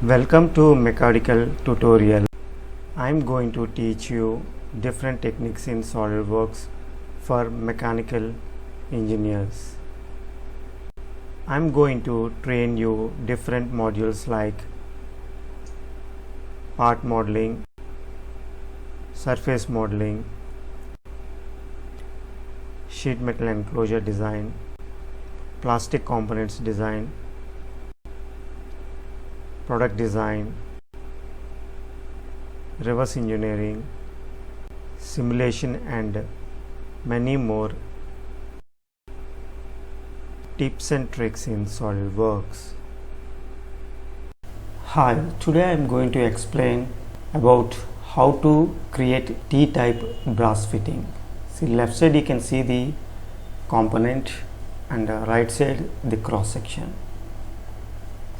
Welcome to mechanical tutorial. I am going to teach you different techniques in SolidWorks for mechanical engineers. I am going to train you different modules like part modeling, surface modeling, sheet metal enclosure design, plastic components design, product design, reverse engineering, simulation, and many more tips and tricks in SolidWorks. Hi, today I am going to explain about how to create T-type brass fitting. See, left side you can see the component and right side the cross section.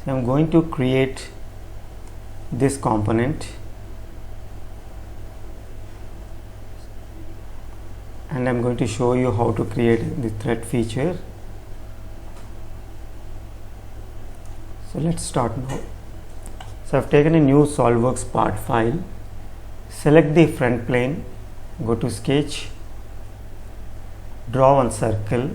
I am going to create this component and I am going to show you how to create the thread feature. So let's start now. So I have taken a new SolidWorks part file, select the front plane, go to sketch, draw one circle,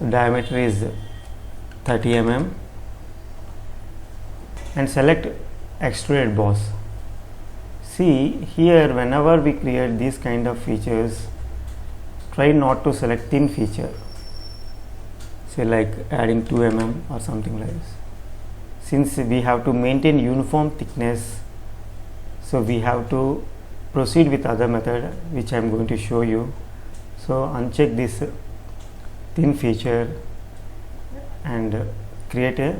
diameter is 30 mm, and select extruded boss. See here, whenever we create these kind of features, try not to select thin feature, say like adding 2 mm or something like this. Since we have to maintain uniform thickness, so we have to proceed with other method which I am going to show you. So uncheck this thin feature and create a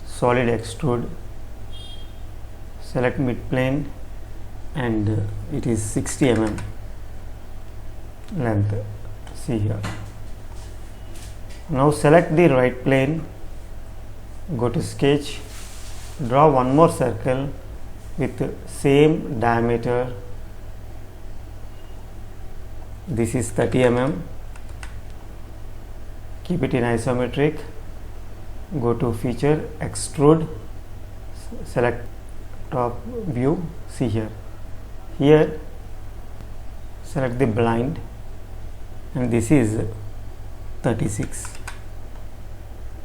solid extrude, select mid plane, and it is 60 mm length. See here. Now select the right plane, go to sketch, draw one more circle with same diameter. This is 30 mm. Keep it in isometric, go to feature, extrude, select top view. See here select the blind, and this is 36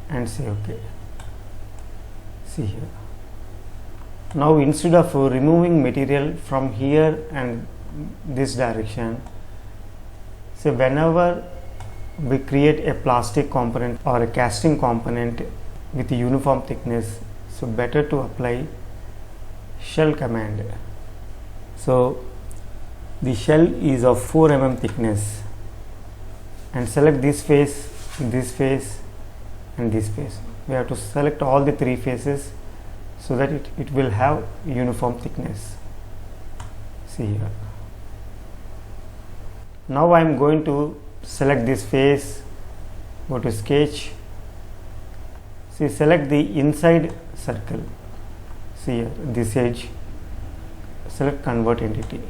and say OK. See here. Now instead of removing material from here and this direction, so whenever we create a plastic component or a casting component with a uniform thickness, so better to apply shell command. So the shell is of 4 mm thickness, and select this face, and this face. We have to select all the 3 faces so that it will have uniform thickness. See here. Now I am going to select this face, go to sketch, see, select the inside circle, see here, this edge, select convert entity,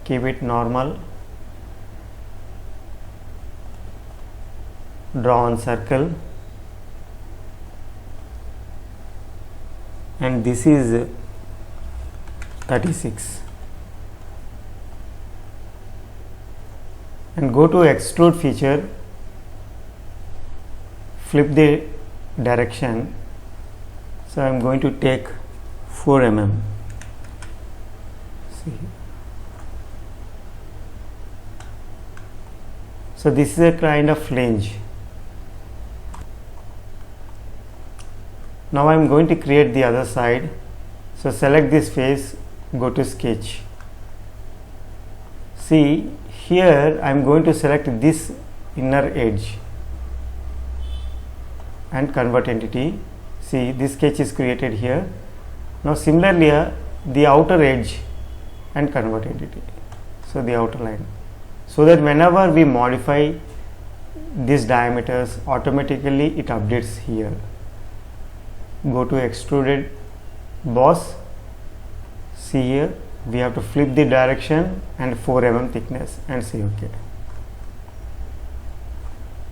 keep it normal, draw one circle, and this is 36. And go to extrude feature, flip the direction. So I am going to take 4 mm. See. So this is a kind of flange. Now I am going to create the other side. So select this face, go to sketch. See, here I am going to select this inner edge and convert entity. See, this sketch is created here. Now similarly the outer edge and convert entity, so the outer line, so that whenever we modify these diameters, automatically it updates here. Go to extruded boss. See here, we have to flip the direction and 4 mm thickness and say OK.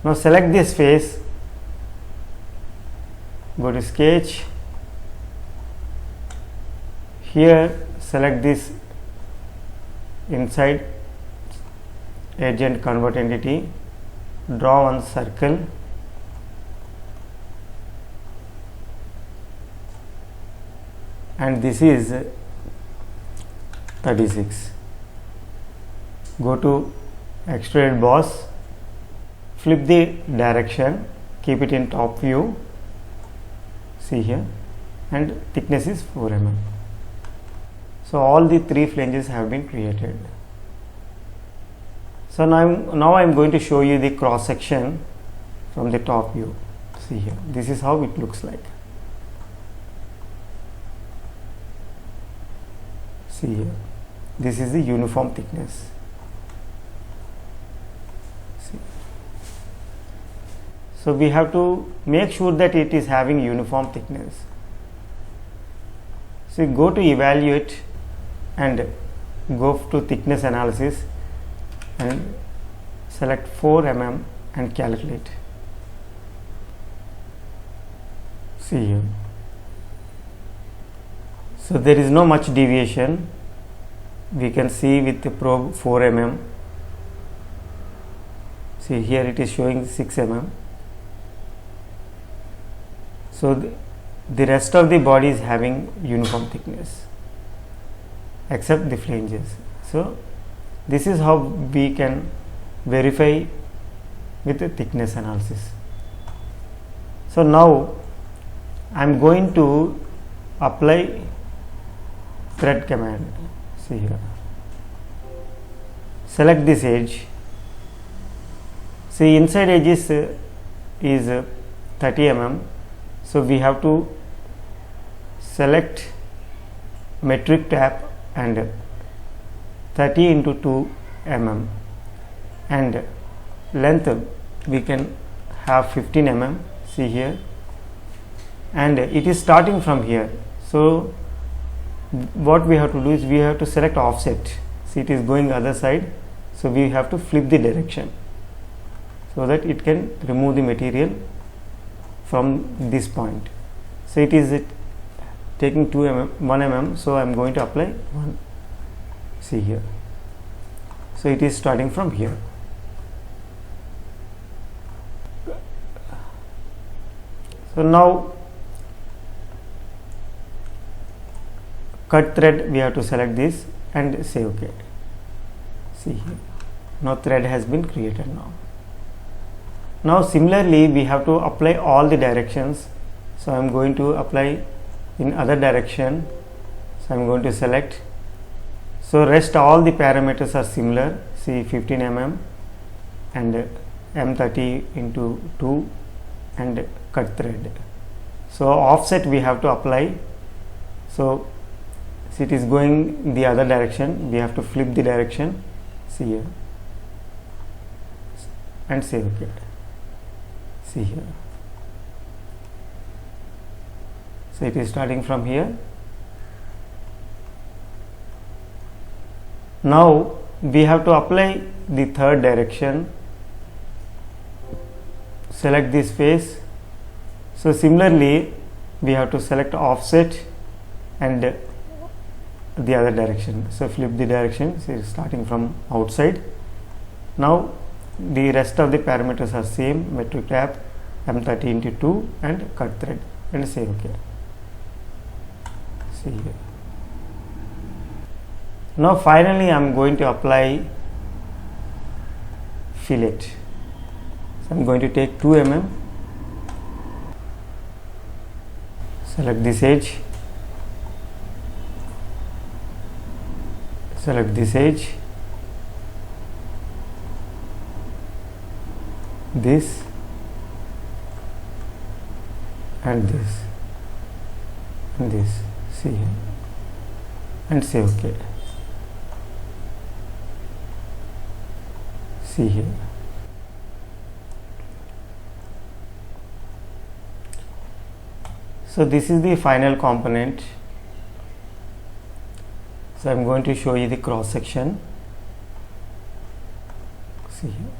Now select this face, go to sketch, here select this inside edge and convert entity, draw one circle, and this is 36. Go to extruded boss, flip the direction, keep it in top view, see here, and thickness is 4 mm. So all the 3 flanges have been created. So now I am going to show you the cross section from the top view. See here, this is how it looks like. See here, this is the uniform thickness. See. So we have to make sure that it is having uniform thickness. So go to evaluate and go to thickness analysis and select 4 mm and calculate. See here. So there is no much deviation. We can see with the probe 4 mm. See here it is showing 6 mm. So the rest of the body is having uniform thickness except the flanges. So this is how we can verify with the thickness analysis. So now I am going to apply thread command. See here, select this edge. See inside edge is 30 mm. So we have to select metric tap and 30 into 2 mm, and length we can have 15 mm. See here, and it is starting from here. So what we have to do is we have to select offset. See it is going other side, so we have to flip the direction so that it can remove the material from this point. So it is taking 2 mm, 1 mm, so I am going to apply 1. See here, so it is starting from here. So now cut thread, we have to select this and say OK. See here, now thread has been created. Now similarly we have to apply all the directions. So I am going to apply in other direction. So I am going to select. So rest all the parameters are similar. See 15 mm and M30 into 2 and cut thread. So offset we have to apply. So see it is going the other direction. We have to flip the direction. See here and say OK. See here. So it is starting from here. Now we have to apply the third direction. Select this face. So similarly we have to select offset and the other direction. So flip the direction. So it's starting from outside. Now the rest of the parameters are same. Metric tap, M30 into 2 and cut thread, and say OK. See here. Now finally I am going to apply fillet. So I am going to take 2 mm, select this edge, select this edge, this and this and this. See here and say OK. See here. So this is the final component. So I am going to show you the cross section. See here.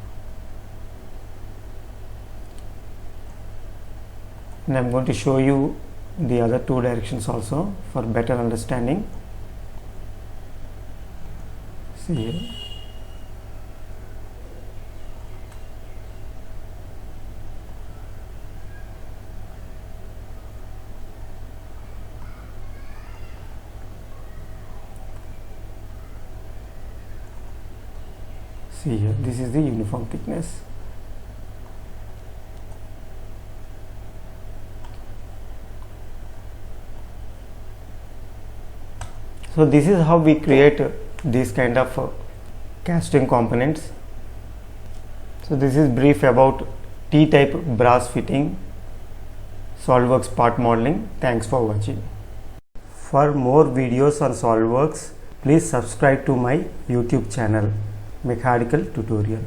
and I'm going to show you the other two directions also for better understanding. See here. See here, this is the uniform thickness. So this is how we create these kind of casting components. So this is brief about T-type brass fitting SolidWorks part modeling. Thanks for watching. For more videos on SolidWorks, please subscribe to my YouTube channel, Mechanical Tutorial.